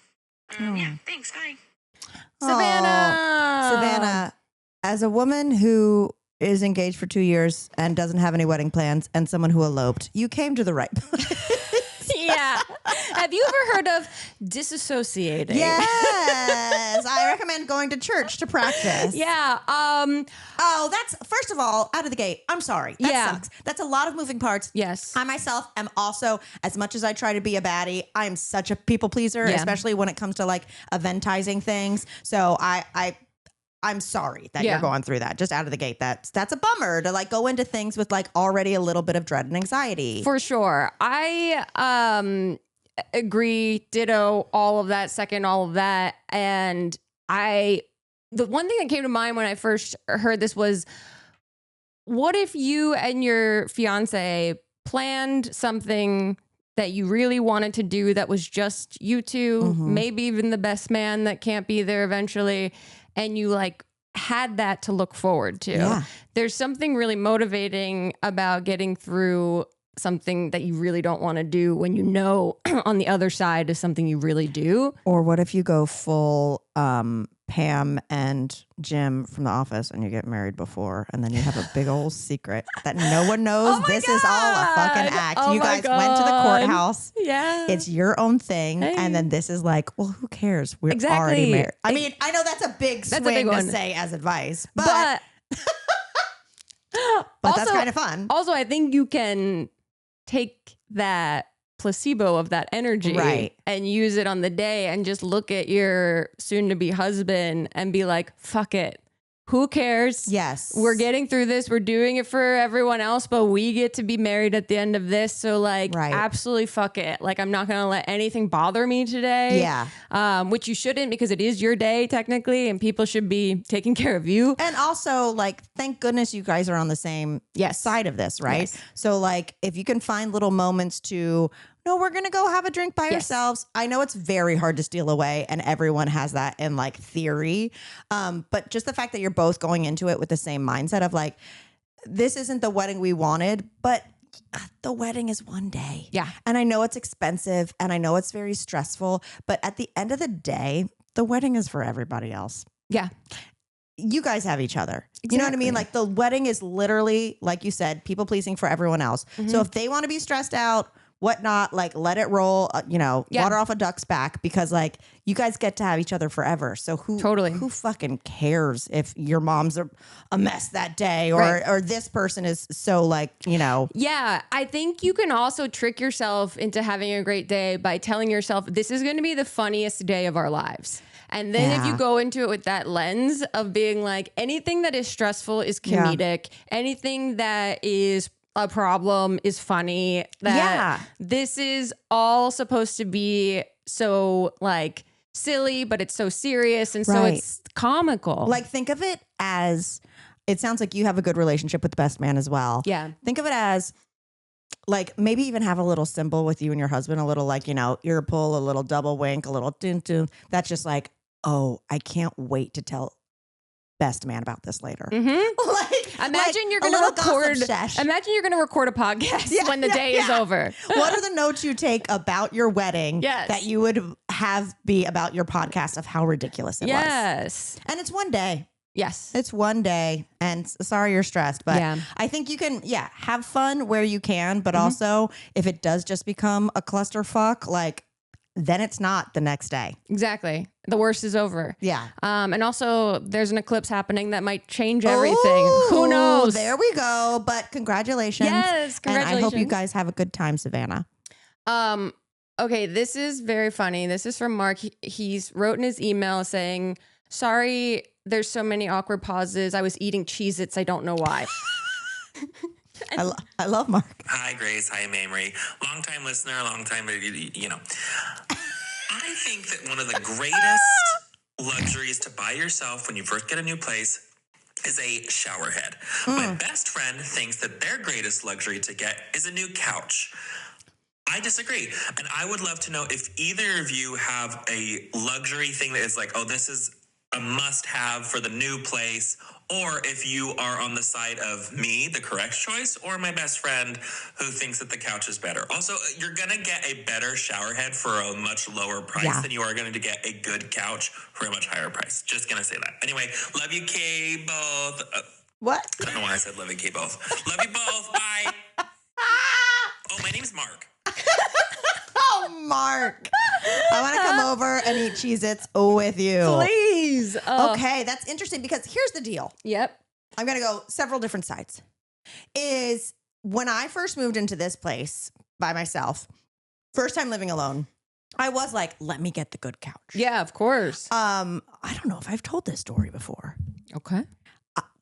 Yeah, thanks. Bye. Savannah, as a woman who is engaged for 2 years and doesn't have any wedding plans and someone who eloped, you came to the right place. Yeah. Have you ever heard of disassociating? Yes. I recommend going to church to practice. Yeah. That's, first of all, out of the gate, I'm sorry. That sucks. That's a lot of moving parts. Yes. I myself am also, as much as I try to be a baddie, I'm such a people pleaser, especially when it comes to like eventizing things. So I'm sorry that you're going through that. Just out of the gate, that's a bummer to like go into things with like already a little bit of dread and anxiety. For sure. I agree, ditto, all of that, second, all of that. And the one thing that came to mind when I first heard this was, what if you and your fiance planned something that you really wanted to do that was just you two, maybe even the best man that can't be there eventually, and you like had that to look forward to. Yeah. There's something really motivating about getting through something that you really don't want to do when you know on the other side is something you really do. Or what if you go full Pam and Jim from The Office and you get married before and then you have a big old secret that no one knows? This is all a fucking act. Oh you my guys went to the courthouse. Yeah. It's your own thing. And then this is like, well, who cares? We're already married. I mean, I know that's a big swing to say as advice, but also, that's kind of fun. Also, I think you can take that placebo of that energy and use it on the day and just look at your soon-to-be husband and be like, fuck it. Who cares? Yes. We're getting through this. We're doing it for everyone else, but we get to be married at the end of this. So like, absolutely fuck it. Like, I'm not going to let anything bother me today. Yeah. Which you shouldn't, because it is your day technically and people should be taking care of you. And also, like, thank goodness you guys are on the same side of this, right? Yes. So like, if you can find little moments to, no, we're going to go have a drink by ourselves. I know it's very hard to steal away and everyone has that in like theory. But just the fact that you're both going into it with the same mindset of like, this isn't the wedding we wanted, but the wedding is one day. Yeah. And I know it's expensive and I know it's very stressful, but at the end of the day, the wedding is for everybody else. Yeah. You guys have each other. Exactly. You know what I mean? Like the wedding is literally, like you said, people pleasing for everyone else. So if they want to be stressed out, whatnot, like let it roll, water off a duck's back, because like you guys get to have each other forever. So who fucking cares if your mom's a mess that day or this person is so like, Yeah, I think you can also trick yourself into having a great day by telling yourself this is going to be the funniest day of our lives. And then if you go into it with that lens of being like, anything that is stressful is comedic, anything that is a problem is funny, that this is all supposed to be so like silly, but it's so serious. And so it's comical. Like think of it as, it sounds like you have a good relationship with the best man as well. Yeah. Think of it as like maybe even have a little symbol with you and your husband, a little like, ear pull, a little double wink, a little dun dun. That's just like, oh, I can't wait to tell best man about this later. Imagine you're going to record. Imagine you're going to record a podcast when the day is over. What are the notes you take about your wedding that you would have be about your podcast of how ridiculous it was? And it's one day. Yes. It's one day. And sorry you're stressed, but I think you can, have fun where you can, but also if it does just become a clusterfuck, like then it's not the next day. Exactly. The worst is over. Yeah. And also there's an eclipse happening that might change everything. Who knows? There we go. But congratulations. Yes. Congratulations. And I hope you guys have a good time, Savannah. Okay. This is very funny. This is from Mark. He's wrote in his email saying, sorry, there's so many awkward pauses. I was eating Cheez-Its. I don't know why. I love Mark. Hi, Grace. Hi, Mamrie. Long-time listener, long-time, I think that one of the greatest luxuries to buy yourself when you first get a new place is a shower head. My best friend thinks that their greatest luxury to get is a new couch. I disagree. And I would love to know if either of you have a luxury thing that is like, oh, this is a must-have for the new place, or if you are on the side of me, the correct choice, or my best friend who thinks that the couch is better. Also, you're going to get a better shower head for a much lower price than you are going to get a good couch for a much higher price. Just going to say that. Anyway, love you, Kay, both. What? I don't know why I said love you, Kay, both. Love you both. Bye. Oh, my name's Mark. Oh, Mark. I want to come over and eat Cheez-Its with you. Please. Okay, that's interesting because here's the deal. Yep. I'm going to go several different sides. Is when I first moved into this place by myself, first time living alone, I was like, let me get the good couch. Yeah, of course. I don't know if I've told this story before. Okay.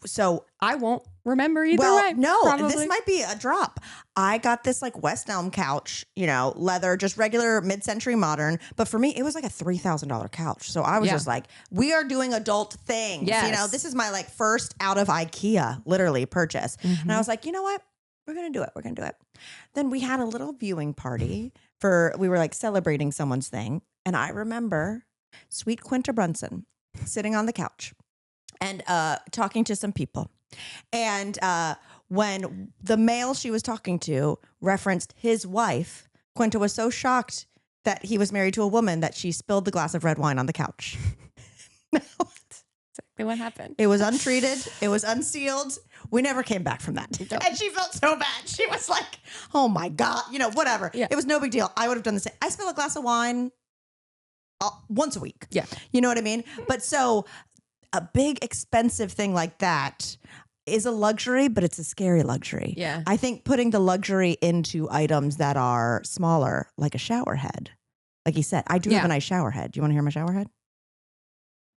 So I won't remember either way. No, probably. This might be a drop. I got this like West Elm couch, leather, just regular mid-century modern. But for me, it was like a $3,000 couch. So I was just like, we are doing adult things. Yes. This is my like first out of IKEA, literally purchase. And I was like, you know what? We're going to do it. We're going to do it. Then we had a little viewing party we were like celebrating someone's thing. And I remember sweet Quinta Brunson sitting on the couch and talking to some people. And when the male she was talking to referenced his wife, Quinta was so shocked that he was married to a woman that she spilled the glass of red wine on the couch. Exactly what happened. It was untreated. It was unsealed. We never came back from that. And she felt so bad. She was like, oh my God, whatever. Yeah. It was no big deal. I would have done the same. I spill a glass of wine once a week. Yeah. You know what I mean? But so a big expensive thing like that is a luxury, but it's a scary luxury. Yeah. I think putting the luxury into items that are smaller, like a shower head. Like he said, I do have a nice shower head. Do you want to hear my shower head?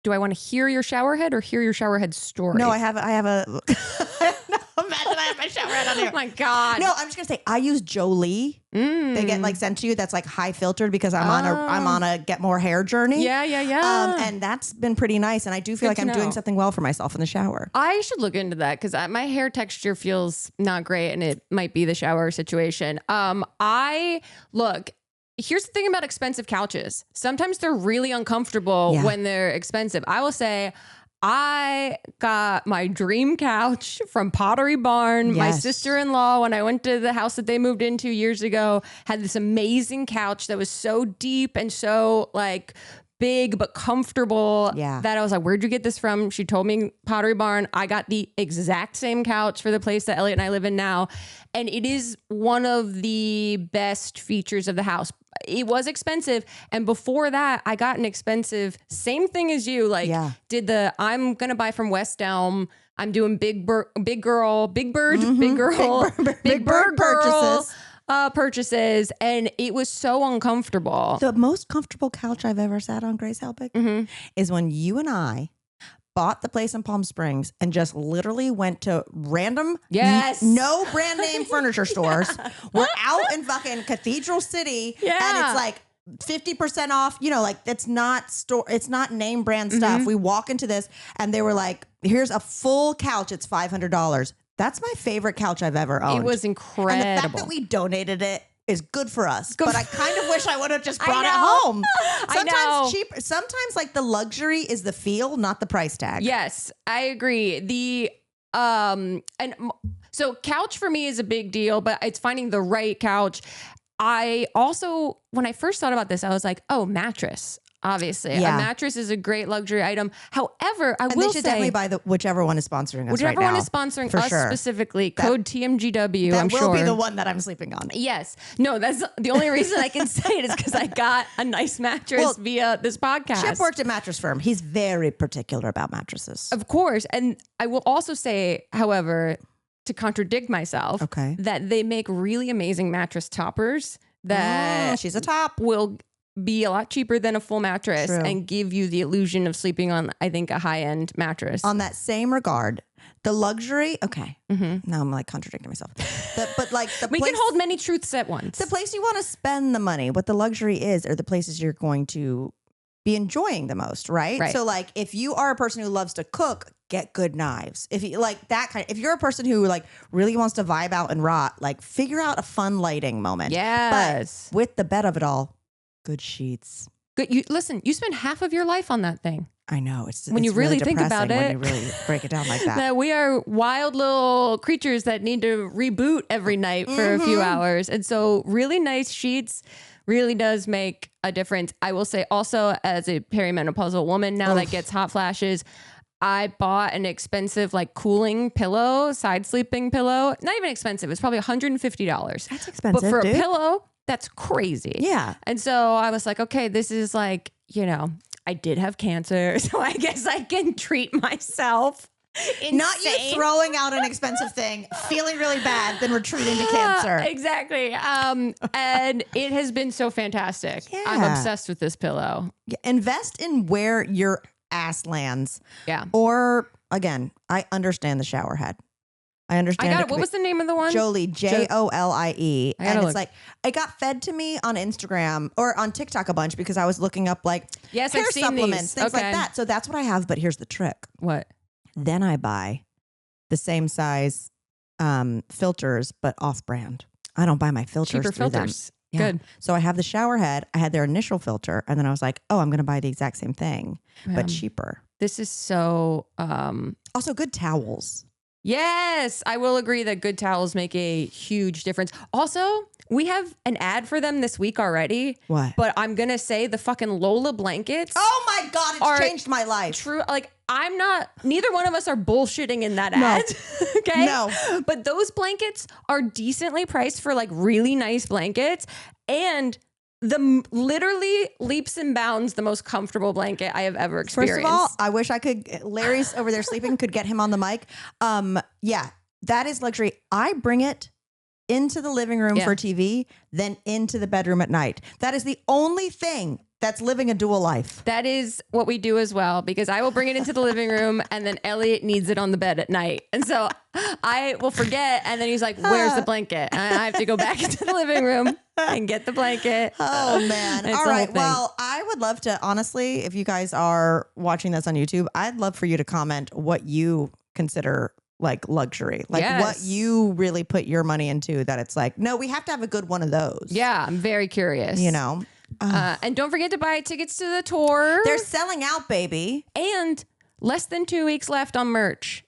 Do I want to hear your shower head or hear your shower head story? No, I have a no, imagine I have my shower head on here. Oh my God. No, I'm just gonna say I use Jolie. They get like sent to you that's like high filtered because I'm on a get more hair journey. Yeah. And that's been pretty nice. And I do feel like I'm doing something well for myself in the shower. I should look into that because my hair texture feels not great and it might be the shower situation. Here's the thing about expensive couches. Sometimes they're really uncomfortable when they're expensive. I will say I got my dream couch from Pottery Barn. Yes. My sister-in-law, when I went to the house that they moved into years ago, had this amazing couch that was so deep and so like big but comfortable that I was like, where'd you get this from? She told me Pottery Barn. I got the exact same couch for the place that Elliot and I live in now. And it is one of the best features of the house. It was expensive. And before that, I got an expensive, same thing as you, I'm going to buy from West Elm. I'm doing big bird purchases, and it was so uncomfortable. The most comfortable couch I've ever sat on, Grace Helbig, is when you and I bought the place in Palm Springs and just literally went to random, no brand name furniture stores. We're out in fucking Cathedral City, and it's like 50% off. It's not name brand stuff. We walk into this, and they were like, "Here's a full couch. It's $500." That's my favorite couch I've ever owned. It was incredible. And the fact that we donated it is good for us. But I kind of wish I would have just brought it home. Sometimes cheap. Sometimes like the luxury is the feel, not the price tag. Yes, I agree. So couch for me is a big deal, but it's finding the right couch. I also, when I first thought about this, I was like, oh, mattress. Obviously, a mattress is a great luxury item. However, they should definitely buy whichever one is sponsoring us right now. Whichever one is sponsoring us specifically, code TMGW, that I'm sure. will be the one that I'm sleeping on. Yes. No, that's the only reason I can say it is because I got a nice mattress via this podcast. Chip worked at Mattress Firm. He's very particular about mattresses. Of course. And I will also say, however, to contradict myself, that they make really amazing mattress toppers that she's a top. Will be a lot cheaper than a full mattress and give you the illusion of sleeping on, I think, a high-end mattress. On that same regard, the luxury, now I'm like contradicting myself. We can hold many truths at once. The place you want to spend the money, what the luxury is, are the places you're going to be enjoying the most, right? So like if you are a person who loves to cook, get good knives. If you like that kind if you're a person who like really wants to vibe out and rot, like figure out a fun lighting moment. Yes. But with the bet of it all, good sheets. Good. You spend half of your life on that thing. I know. When you really think about it. When you really break it down like that. That we are wild little creatures that need to reboot every night for a few hours. And so really nice sheets really does make a difference. I will say also as a perimenopausal woman now that gets hot flashes, I bought an expensive like cooling pillow, side sleeping pillow. Not even expensive. It's probably $150. That's expensive, But for dude. a pillow, that's crazy. Yeah. And so I was like, okay, this is like, I did have cancer, so I guess I can treat myself. Insane. Not you throwing out an expensive thing, feeling really bad, then retreating to cancer. Exactly. And it has been so fantastic. Yeah. I'm obsessed with this pillow. Invest in where your ass lands. Yeah. Or again, I understand the shower head. I understand. I got it. What was the name of the one? Jolie, Jolie. And it's look. like, it got fed to me on Instagram or on TikTok a bunch because I was looking up like hair I've seen supplements, these. things like that. So that's what I have. But here's the trick. What? Then I buy the same size filters, but off brand. I don't buy my filters Cheaper through filters. them. Yeah. Good. So I have the shower head. I had their initial filter. And then I was like, oh, I'm going to buy the exact same thing, but cheaper. This is so... Also good towels. Yes, I will agree that good towels make a huge difference. Also, we have an ad for them this week already. What? But I'm going to say the fucking Lola blankets. Oh my God, it's changed my life. True. Like, neither one of us are bullshitting in that ad. Okay. No. But those blankets are decently priced for like really nice blankets. And literally leaps and bounds the most comfortable blanket I have ever experienced. First of all, I wish I could. Larry's over there sleeping. Could get him on the mic. Yeah, that is luxury. I bring it into the living room for TV, then into the bedroom at night. That is the only thing that's living a dual life. That is what we do as well, because I will bring it into the living room and then Elliot needs it on the bed at night. And so I will forget. And then he's like, where's the blanket? And I have to go back into the living room and get the blanket. Oh, man. It's All the whole right. thing. Well, I would love to, honestly, if you guys are watching this on YouTube, I'd love for you to comment what you consider like luxury, like what you really put your money into, that it's like, no, we have to have a good one of those. Yeah, I'm very curious. You know? And don't forget to buy tickets to the tour. They're selling out, baby. And less than 2 weeks left on merch.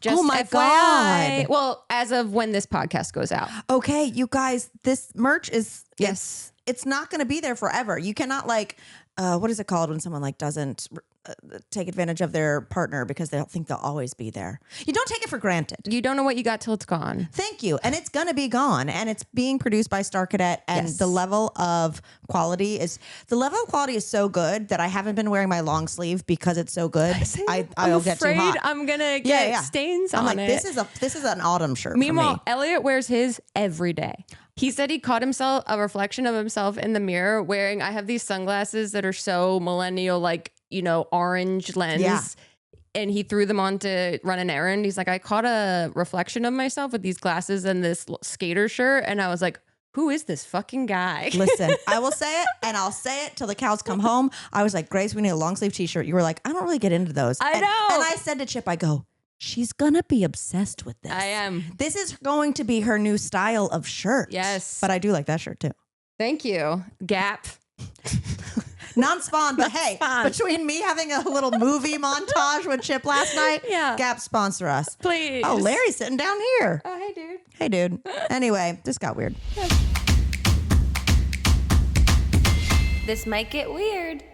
Just Oh my FYI. God. Well, as of when this podcast goes out. Okay, you guys, this merch is, Yes. it's not going to be there forever. You cannot like, what is it called when someone like doesn't take advantage of their partner because they don't think they'll always be there. You don't take it for granted. You don't know what you got till it's gone. Thank you. And it's going to be gone. And it's being produced by Star Cadet. And the level of quality is so good that I haven't been wearing my long sleeve because it's so good. I'll get too hot. I'm going to get stains on I'm like, it. this is an autumn shirt. Meanwhile, for me. Elliot wears his every day. He said he caught himself a reflection of himself in the mirror wearing, I have these sunglasses that are so millennial, like, you know, orange lens. Yeah. And he threw them on to run an errand. He's like, I caught a reflection of myself with these glasses and this skater shirt. And I was like, who is this fucking guy? Listen, I will say it, and I'll say it till the cows come home. I was like, Grace, we need a long sleeve t-shirt. You were like, I don't really get into those. I know. And I said to Chip, I go, she's gonna be obsessed with this. I am. This is going to be her new style of shirt. Yes. But I do like that shirt too. Thank you. Gap. Non-spawn, but hey, between me having a little movie montage with Chip last night, Gap sponsor us. Please. Oh, Larry's sitting down here. Oh, hey, dude. Hey, dude. Anyway, this got weird. This might get weird.